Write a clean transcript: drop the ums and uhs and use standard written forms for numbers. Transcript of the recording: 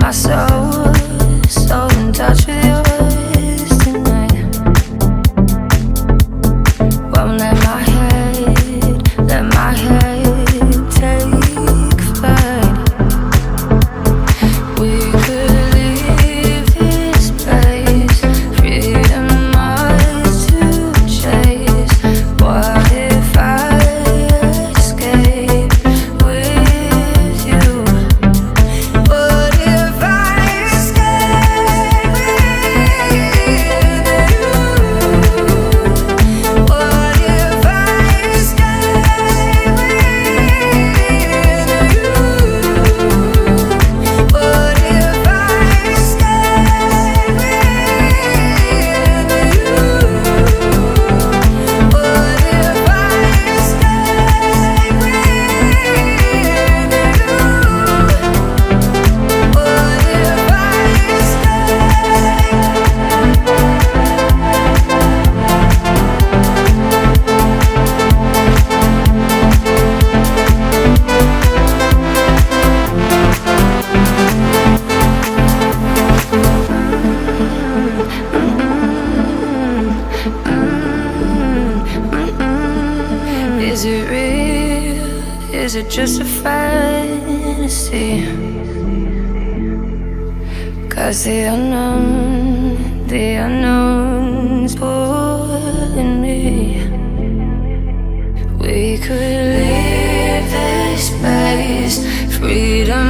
my soul, so in touch with yours tonight. Won't let my head take flight. We could leave this place, freedom ours to chase. What if I escape with you? What if I escape with you? What if I escape with you? What if I escape with you? What if I escape with Is it real? Is it just a fantasy? 'Cause the unknown's pulling me. We could leave this place, freedom